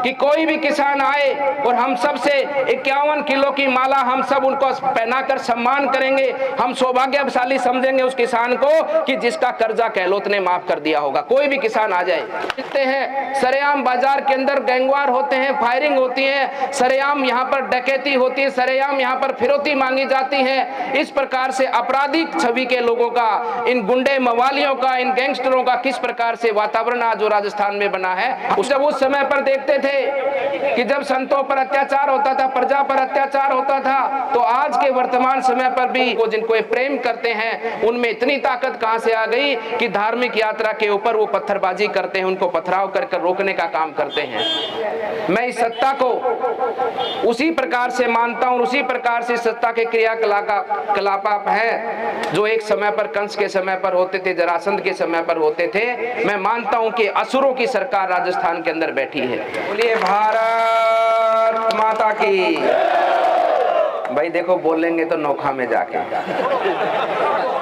कि कोई भी किसान आए और हम सब से 51 किलो की माला हम सब उनको पहनाकर सम्मान करेंगे। हम सौभाग्यशाली समझेंगे उस किसान को कि जिसका कर्जा गहलोत ने माफ कर दिया होगा। कोई भी किसान आ जाए, देखते हैं सरेआम बाजार के अंदर गैंगवार होते हैं, फायरिंग होती है, सरेआम यहाँ पर डकैती होती है, सरेआम यहाँ पर फिरौती मांगी जाती है। इस प्रकार से आपराधिक छवि के लोगों का, इन गुंडे मवालियों का, इन गैंगस्टरों का किस प्रकार से वातावरण आज जो राजस्थान में बना है। उस समय पर देखते थे कि जब संतों पर अत्याचार होता था, प्रजा पर अत्याचार होता था, तो आज के वर्तमान समय पर भी वो जिनको ये प्रेम करते हैं उनमें इतनी ताकत कहां से आ गई कि धार्मिक यात्रा के ऊपर वो पत्थरबाजी करते हैं, उनको पथराव कर रोकने का काम करते हैं। मैं इस सत्ता को उसी प्रकार से मानता हूं, उसी प्रकार से सत्ता के क्रियाकलाप है जो एक समय पर कंस के समय पर होते थे, जरासंध के समय पर होते थे। मैं मानता हूं कि असुरों की सरकार राजस्थान के अंदर बैठी है। बोलिए भारत माता की। भाई देखो, बोलेंगे तो नोखा में जाके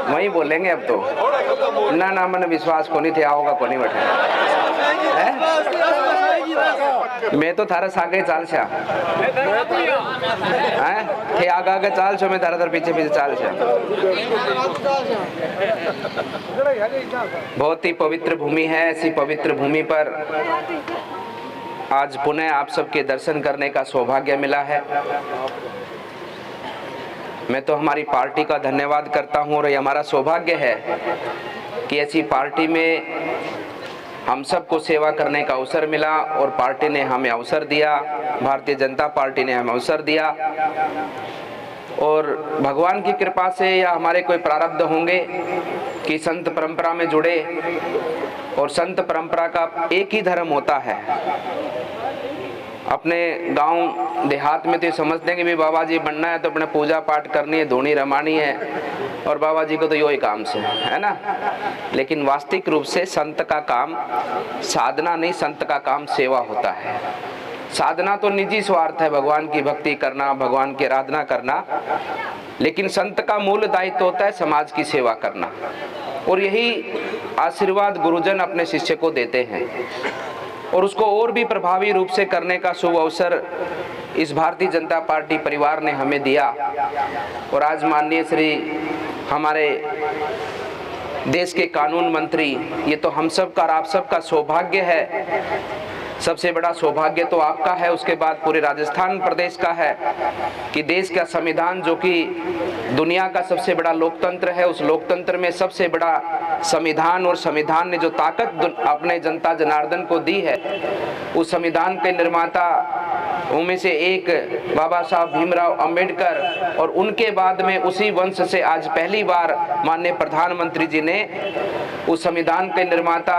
वही बोलेंगे। अब तो ना मैंने विश्वास को नहीं थे, आओगा को नहीं बैठे। मैं तो थारा सागे चाल छा थे, आगे चाल छो, मैं थारा पीछे पीछे चाल छा। बहुत ही पवित्र भूमि है। ऐसी पवित्र भूमि पर आज पुनः आप सबके दर्शन करने का सौभाग्य मिला है। मैं तो हमारी पार्टी का धन्यवाद करता हूं और ये हमारा सौभाग्य है कि ऐसी पार्टी में हम सबको सेवा करने का अवसर मिला और पार्टी ने हमें अवसर दिया, भारतीय जनता पार्टी ने हमें अवसर दिया। और भगवान की कृपा से या हमारे कोई प्रारब्ध होंगे कि संत परंपरा में जुड़े, और संत परंपरा का एक ही धर्म होता है। अपने गांव देहात में तो समझते हैं कि भी बाबा जी बनना है तो अपने पूजा पाठ करनी है, धोनी रमानी है, और बाबा जी को तो यही काम से है ना। लेकिन वास्तविक रूप से संत का काम साधना नहीं, संत का काम सेवा होता है। साधना तो निजी स्वार्थ है, भगवान की भक्ति करना, भगवान की आराधना करना, लेकिन संत का मूल दायित्व होता है समाज की सेवा करना। और यही आशीर्वाद गुरुजन अपने शिष्य को देते हैं और उसको और भी प्रभावी रूप से करने का शुभ अवसर इस भारतीय जनता पार्टी परिवार ने हमें दिया। और आज माननीय श्री हमारे देश के कानून मंत्री, ये तो हम सब का और आप सब का सौभाग्य है। सबसे बड़ा सौभाग्य तो आपका है, उसके बाद पूरे राजस्थान प्रदेश का है कि देश का संविधान जो कि दुनिया का सबसे बड़ा लोकतंत्र है, उस लोकतंत्र में सबसे बड़ा संविधान, और संविधान ने जो ताकत अपने जनता जनार्दन को दी है, उस संविधान के निर्माता उनमें से एक बाबा साहब भीमराव अंबेडकर, और उनके बाद में उसी वंश से आज पहली बार माननीय प्रधानमंत्री जी ने उस संविधान के निर्माता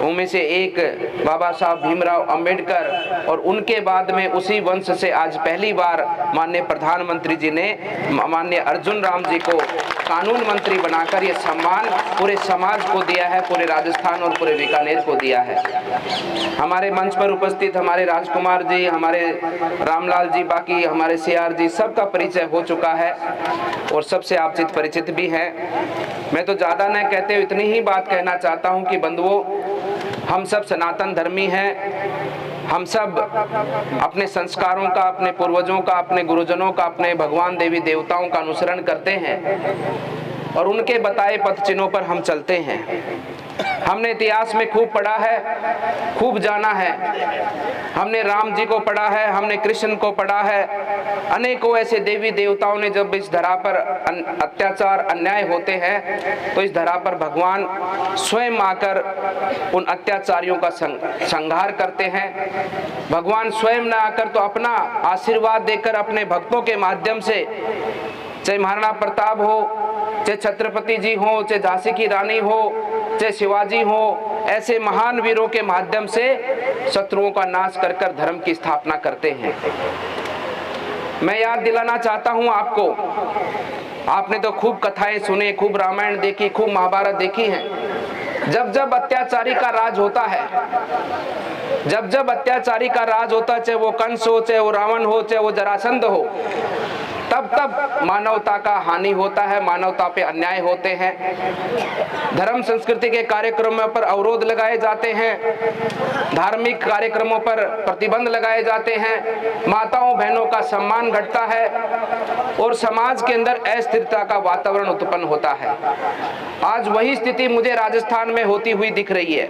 उनमें से एक बाबा साहब भीमराव अंबेडकर, और उनके बाद में उसी वंश से आज पहली बार माननीय प्रधानमंत्री जी ने माननीय अर्जुन राम जी को कानून मंत्री बनाकर ये सम्मान पूरे समाज को दिया है, पूरे राजस्थान और पूरे बीकानेर को दिया है। हमारे मंच पर उपस्थित हमारे राजकुमार जी, हमारे रामलाल जी, बाकी हमारे सीआर जी, सबका परिचय हो चुका है और सबसे आप चित परिचित भी हैं। मैं तो ज़्यादा न कहते हुए इतनी ही बात कहना चाहता हूँ कि बंधुओं, हम सब सनातन धर्मी हैं। हम सब अपने संस्कारों का, अपने पूर्वजों का, अपने गुरुजनों का, अपने भगवान देवी देवताओं का अनुसरण करते हैं और उनके बताए पथ चिन्हों पर हम चलते हैं। हमने इतिहास में खूब पढ़ा है, खूब जाना है। हमने राम जी को पढ़ा है, हमने कृष्ण को पढ़ा है। अनेकों ऐसे देवी देवताओं ने जब इस धरा पर अत्याचार अन्याय होते हैं तो इस धरा पर भगवान स्वयं आकर उन अत्याचारियों का संहार करते हैं। भगवान स्वयं न आकर तो अपना आशीर्वाद देकर अपने भक्तों के माध्यम से, चाहे महाराणा प्रताप हो, चाहे छत्रपति जी हो, चाहे झांसी की रानी हो, चाहे शिवाजी हो, ऐसे महान वीरों के माध्यम से शत्रुओं का नाश कर कर धर्म की स्थापना करते हैं। मैं याद दिलाना चाहता हूं आपको, आपने तो खूब कथाएं सुने, खूब रामायण देखी, खूब महाभारत देखी है। जब जब अत्याचारी का राज होता है, जब जब अत्याचारी का राज होता है, चाहे वो कंस हो, चाहे वो रावण हो, चाहे वो जरासंध हो, तब मानवता का हानि होता है, मानवता पे अन्याय होते हैं। धर्म संस्कृति के कार्यक्रमों पर अवरोध लगाए जाते हैं, धार्मिक कार्यक्रमों पर प्रतिबंध लगाए जाते हैं, माताओं बहनों का सम्मान घटता है और समाज के अंदर अस्थिरता का वातावरण उत्पन्न होता है। आज वही स्थिति मुझे राजस्थान में होती हुई दिख रही है।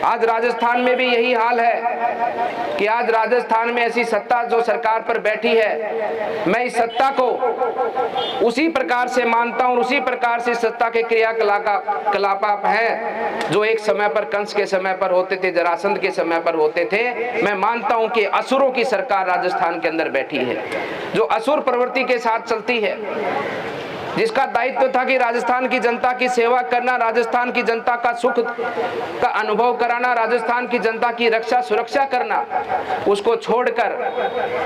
आज राजस्थान में भी यही हाल है कि आज राजस्थान में ऐसी सत्ता जो सरकार पर बैठी है, मैं इस सत्ता को उसी प्रकार से मानता हूं, उसी प्रकार से सत्ता के क्रियाकलाप हैं जो एक समय पर कंस के समय पर होते थे, जरासंध के समय पर होते थे। मैं मानता हूं कि असुरों की सरकार राजस्थान के अंदर बैठी है, जो असुर प्रवृत्ति के साथ चलती है, जिसका दायित्व था कि राजस्थान की जनता की सेवा करना, राजस्थान की जनता का सुख का अनुभव कराना, राजस्थान की जनता की रक्षा सुरक्षा करना, उसको छोड़कर,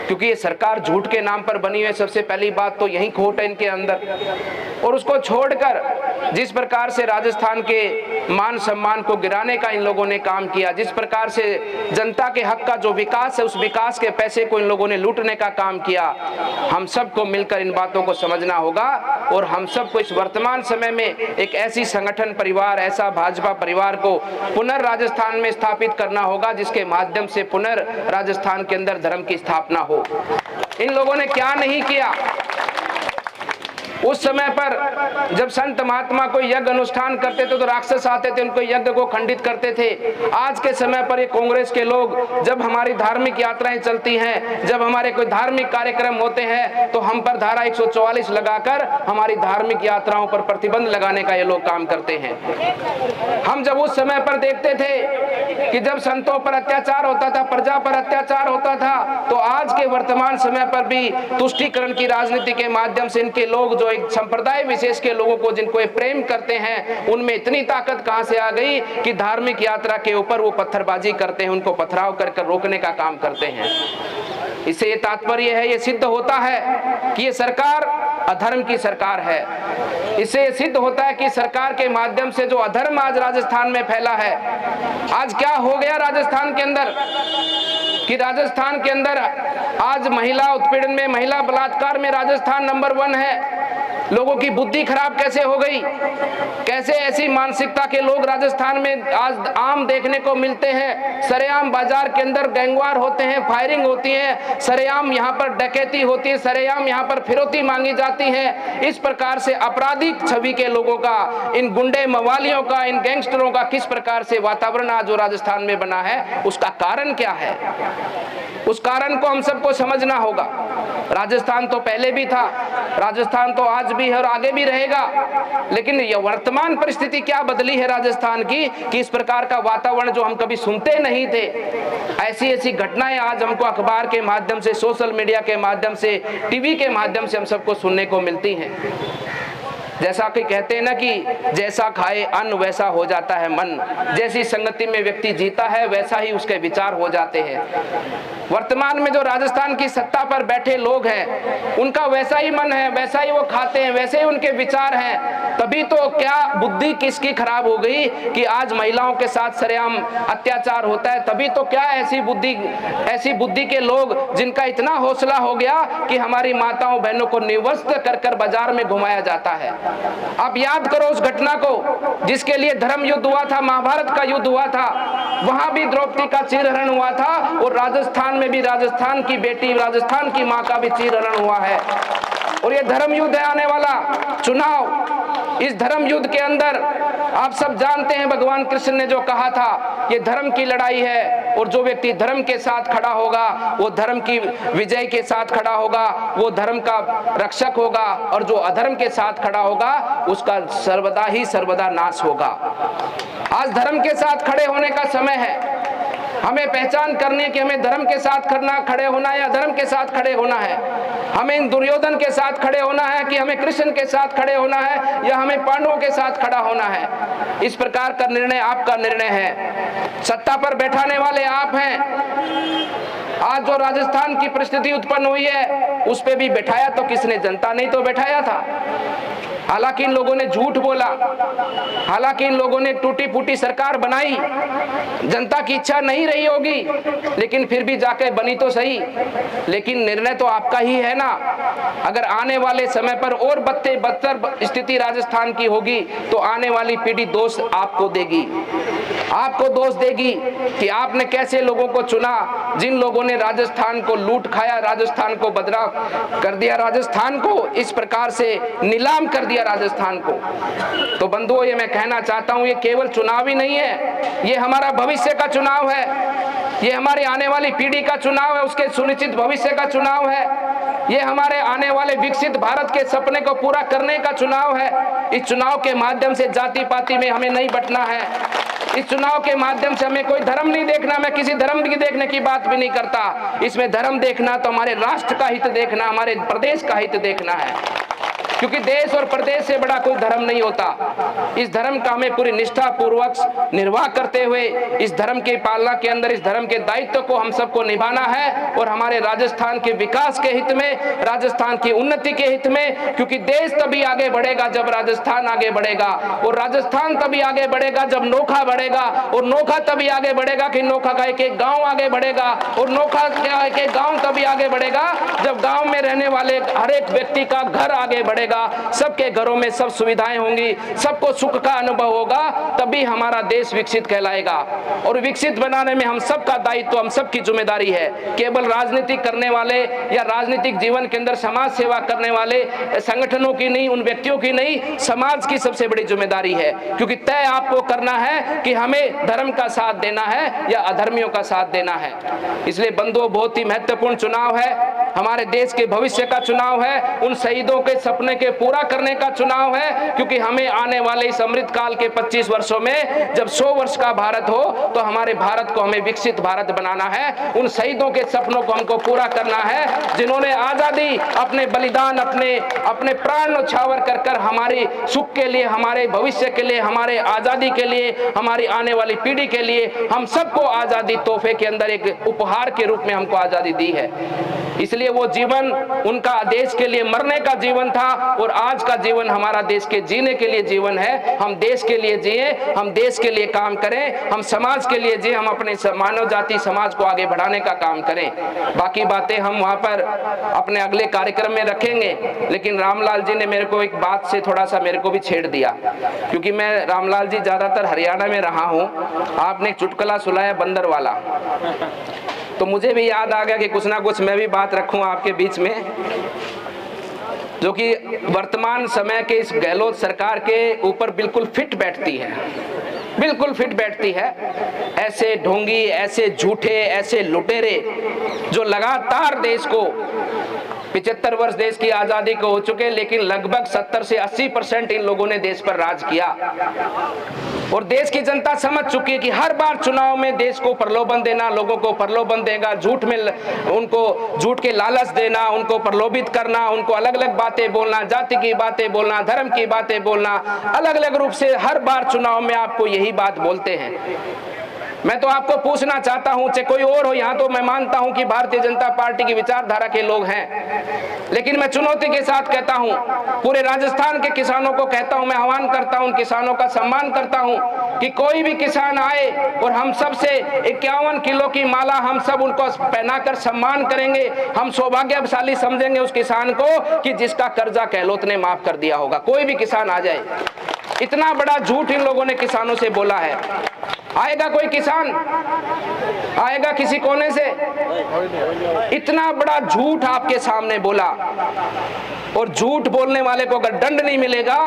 क्योंकि ये सरकार झूठ के नाम पर बनी है, सबसे पहली बात तो यही खोट है इनके अंदर, और उसको छोड़कर जिस प्रकार से राजस्थान के मान सम्मान को गिराने का इन लोगों ने काम किया, जिस प्रकार से जनता के हक का जो विकास है उस विकास के पैसे को इन लोगों ने लूटने का काम किया, हम सबको मिलकर इन बातों को समझना होगा। और हम सबको इस वर्तमान समय में एक ऐसी संगठन परिवार, ऐसा भाजपा परिवार को पुनः राजस्थान में स्थापित करना होगा जिसके माध्यम से पुनः राजस्थान के अंदर धर्म की स्थापना हो। इन लोगों ने क्या नहीं किया। उस समय पर जब संत महात्मा कोई यज्ञ अनुष्ठान करते थे तो राक्षस आते थे, उनको यज्ञ को खंडित करते थे। आज के समय पर ये कांग्रेस के लोग जब हमारी धार्मिक यात्राएं चलती हैं, जब हमारे कोई धार्मिक कार्यक्रम होते हैं तो हम पर धारा 144 लगाकर हमारी धार्मिक यात्राओं पर प्रतिबंध लगाने का ये लोग काम करते हैं। हम जब उस समय पर देखते थे कि जब संतों पर अत्याचार होता था, प्रजा पर अत्याचार होता था, तो आज के वर्तमान समय पर भी तुष्टीकरण की राजनीति के माध्यम से इनके लोग जो एक संप्रदाय विशेष के लोगों को जिनको ये प्रेम करते हैं, उनमें इतनी ताकत कहां से आ गई कि धार्मिक यात्रा के ऊपर वो पत्थरबाजी करते हैं, उनको पथराव कर रोकने का काम करते हैं। इससे ये तात्पर्य है, ये सिद्ध होता है कि ये सरकार अधर्म की सरकार है। इससे ये सिद्ध होता है कि सरकार के माध्यम से जो अधर्म आज राजस्थान में फैला है, आज क्या हो गया राजस्थान के अंदर कि राजस्थान के अंदर आज महिला उत्पीड़न में, महिला बलात्कार में राजस्थान नंबर 1 है। लोगों की बुद्धि खराब कैसे हो गई, कैसे ऐसी मानसिकता के लोग राजस्थान में आज आम देखने को मिलते हैं। सरेआम बाजार के अंदर गैंगवार होते हैं, फायरिंग होती है, सरेआम यहाँ पर डकैती होती है, सरेआम यहाँ पर फिरौती मांगी जाती है। इस प्रकार से आपराधिक छवि के लोगों का, इन गुंडे मवालियों का, इन गैंगस्टरों का किस प्रकार से वातावरण आज जो राजस्थान में बना है, उसका कारण क्या है, उस कारण को हम सबको समझना होगा। राजस्थान तो पहले भी था, राजस्थान तो आज भी है और आगे भी रहेगा, लेकिन यह वर्तमान परिस्थिति क्या बदली है राजस्थान की कि इस प्रकार का वातावरण जो हम कभी सुनते नहीं थे, ऐसी ऐसी घटनाएं आज हमको अखबार के माध्यम से, सोशल मीडिया के माध्यम से, टीवी के माध्यम से हम सबको सुनने को मिलती हैं। जैसा कि कहते हैं ना कि जैसा खाए अन्न वैसा हो जाता है मन, जैसी संगति में व्यक्ति जीता है वैसा ही उसके विचार हो जाते हैं। वर्तमान में जो राजस्थान की सत्ता पर बैठे लोग हैं उनका वैसा ही मन है, वैसा ही वो खाते हैं, वैसे ही उनके विचार हैं। तभी तो क्या बुद्धि किसकी खराब हो गई कि आज महिलाओं के साथ सरेआम अत्याचार होता है। तभी तो क्या ऐसी बुद्धि के लोग जिनका इतना हौसला हो गया कि हमारी माताओं बहनों को निर्वस्त्र कर कर बाजार में घुमाया जाता है। आप याद करो उस घटना को जिसके लिए धर्म युद्ध हुआ था, महाभारत का युद्ध हुआ था, वहां भी द्रौपदी का चीरहरण हुआ था और राजस्थान में भी राजस्थान की बेटी, राजस्थान की मां का भी चीरहरण हुआ है। और ये धर्म युद्ध है आने वाला चुनाव। इस धर्म युद्ध के अंदर आप सब जानते हैं भगवान कृष्ण ने जो कहा था, ये धर्म की लड़ाई है और जो व्यक्ति धर्म के साथ खड़ा होगा वो धर्म की विजय के साथ खड़ा होगा, वो धर्म का रक्षक होगा, और जो अधर्म के साथ खड़ा होगा उसका सर्वदा ही सर्वदा नाश होगा। आज धर्म के साथ खड़े होने का समय है। हमें पहचान करनी है कि हमें धर्म के साथ खड़े होना है या धर्म के साथ खड़े होना है। हमें इन दुर्योधन के साथ खड़े होना है कि हमें कृष्ण के साथ खड़े होना है या हमें पांडवों के साथ खड़ा होना है। इस प्रकार का निर्णय आपका निर्णय है। सत्ता पर बैठाने वाले आप हैं। आज जो राजस्थान की परिस्थिति उत्पन्न हुई है उस पे भी बैठाया तो किसने? जनता ने तो बैठाया था। हालांकि इन लोगों ने झूठ बोला, हालांकि इन लोगों ने टूटी फूटी सरकार बनाई, जनता की इच्छा नहीं रही होगी, लेकिन फिर भी जाके बनी तो सही। लेकिन निर्णय तो आपका ही है ना। अगर आने वाले समय पर और बदतर स्थिति राजस्थान की होगी तो आने वाली पीढ़ी दोष आपको देगी, आपको दोष देगी कि आपने कैसे लोगों को चुना, जिन लोगों ने राजस्थान को लूट खाया, राजस्थान को बदनाम कर दिया, राजस्थान को इस प्रकार से नीलाम कर दिया राजस्थान को। तो बंधुओं, ये मैं कहना चाहता हूं, ये केवल चुनाव ही नहीं है, ये हमारा भविष्य का चुनाव है, ये हमारी आने वाली पीढ़ी का चुनाव है, उसके सुनिश्चित भविष्य का चुनाव है, ये हमारे आने वाले विकसित भारत के सपने को पूरा करने का चुनाव है। इस चुनाव के माध्यम से जाति पाति में हमें नहीं बंटना है, इस चुनाव के माध्यम से हमें कोई धर्म नहीं देखना। मैं किसी धर्म की देखने की बात भी नहीं करता, इसमें धर्म देखना तो हमारे राष्ट्र का हित देखना, हमारे प्रदेश का हित देखना है, क्योंकि देश और प्रदेश से बड़ा कोई धर्म नहीं होता। इस धर्म का हमें पूरी निष्ठा पूर्वक निर्वाह करते हुए इस धर्म की पालना के अंदर इस धर्म के दायित्व को हम सबको निभाना है, और हमारे राजस्थान के विकास के हित में, राजस्थान की उन्नति के हित में, क्योंकि देश तभी आगे बढ़ेगा जब राजस्थान आगे बढ़ेगा, और राजस्थान तभी आगे बढ़ेगा जब नोखा बढ़ेगा, और नोखा तभी आगे बढ़ेगा कि नोखा का एक एक गाँव आगे बढ़ेगा, और नोखा का एक एक गाँव तभी आगे बढ़ेगा जब गाँव में रहने वाले हर एक व्यक्ति का घर आगे बढ़ेगा, सबके घरों में सब सुविधाएं होंगी, सबको सुख का अनुभव होगा, तभी हमारा देश विकसित कहलाएगा। और विकसित बनाने में हम सबका दायित्व, हम सबकी जिम्मेदारी है। केवल राजनीति करने वाले या राजनीतिक जीवन के अंदर समाज सेवा करने वाले संगठनों की नहीं, उन व्यक्तियों की नहीं, समाज की सबसे बड़ी जिम्मेदारी है, क्योंकि तय आपको करना है कि हमें धर्म का साथ देना है या अधर्मियों का साथ देना है। इसलिए बंधुओं, बहुत ही महत्वपूर्ण चुनाव है, हमारे देश के भविष्य का चुनाव है, उन शहीदों के सपने के पूरा करने का चुनाव है, क्योंकि हमें आने वाले इस अमृत काल के 25 वर्षों में जब 100 वर्ष का भारत हो तो हमारे भारत को हमें विकसित भारत बनाना है। उन शहीदों के सपनों को हमको पूरा करना है, जिन्होंने आजादी, अपने बलिदान, अपने प्राण न्यौछावर कर कर हमारे सुख के लिए, हमारे भविष्य के लिए, हमारे आजादी के लिए, हमारी आने वाली पीढ़ी के लिए, हम सबको आजादी तोहफे के अंदर एक उपहार के रूप में हमको आजादी दी है। इसलिए वो जीवन उनका देश के लिए मरने का जीवन था, और आज का जीवन हमारा देश के जीने के लिए जीवन है। हम देश के लिए जिए, हम देश के लिए काम करें, हम समाज के लिए जिए, हम अपने मानव जाति समाज को आगे बढ़ाने का काम करें। बाकी बातें हम वहां पर अपने अगले कार्यक्रम में रखेंगे। लेकिन रामलाल जी ने मेरे को एक बात से थोड़ा सा मेरे को भी छेड़ दिया, क्योंकि मैं रामलाल जी ज्यादातर हरियाणा में रहा हूं। आपने एक चुटकुला सुनाया बंदर वाला, तो मुझे भी याद आ गया कि कुछ ना कुछ मैं भी बात रखूं आपके बीच में, जो कि वर्तमान समय के इस गहलोत सरकार के ऊपर बिल्कुल फिट बैठती है, बिल्कुल फिट बैठती है। ऐसे ढोंगी, ऐसे झूठे, ऐसे लुटेरे जो लगातार देश को 75 वर्ष देश की आजादी को हो चुके, लेकिन लगभग 70 से 80% इन लोगों ने देश पर राज किया, और देश की जनता समझ चुकी है कि हर बार चुनाव में देश को प्रलोभन देना, लोगों को प्रलोभन देगा, झूठ में उनको झूठ के लालच देना, उनको प्रलोभित करना, उनको अलग अलग बातें बोलना, जाति की बातें बोलना, धर्म की बातें बोलना, अलग अलग रूप से हर बार चुनाव में आपको यही बात बोलते हैं। मैं तो आपको पूछना चाहता हूं, चाहे कोई और हो, यहाँ तो मैं मानता हूं कि भारतीय जनता पार्टी की विचारधारा के लोग हैं, लेकिन मैं चुनौती के साथ कहता हूं, पूरे राजस्थान के किसानों को कहता हूं, मैं आह्वान करता हूं, किसानों का सम्मान करता हूं कि कोई भी किसान आए और हम सबसे 51 किलो की माला हम सब उनको पहनाकर सम्मान करेंगे। हम सौभाग्यशाली समझेंगे उस किसान को कि जिसका कर्जा गहलोत ने माफ कर दिया होगा। कोई भी किसान आ जाए, इतना बड़ा झूठ इन लोगों ने किसानों से बोला है। आएगा कोई किसान, आएगा किसी कोने से? इतना बड़ा झूठ आपके सामने बोला, और झूठ बोलने वाले को अगर दंड नहीं मिलेगा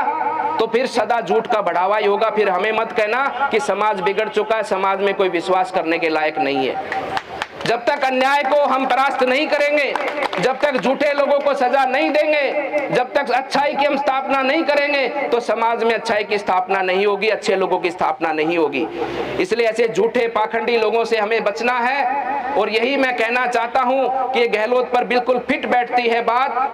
तो फिर सदा झूठ का बढ़ावा ही होगा। फिर हमें मत कहना कि समाज बिगड़ चुका है, समाज में कोई विश्वास करने के लायक नहीं है। जब तक अन्याय को हम परास्त नहीं करेंगे, जब तक झूठे लोगों को सजा नहीं देंगे, जब तक अच्छाई की हम स्थापना नहीं करेंगे, तो समाज में अच्छाई की स्थापना नहीं होगी, अच्छे लोगों की स्थापना नहीं होगी। इसलिए ऐसे झूठे पाखंडी लोगों से हमें बचना है, और यही मैं कहना चाहता हूं कि गहलोत पर बिल्कुल फिट बैठती है बात।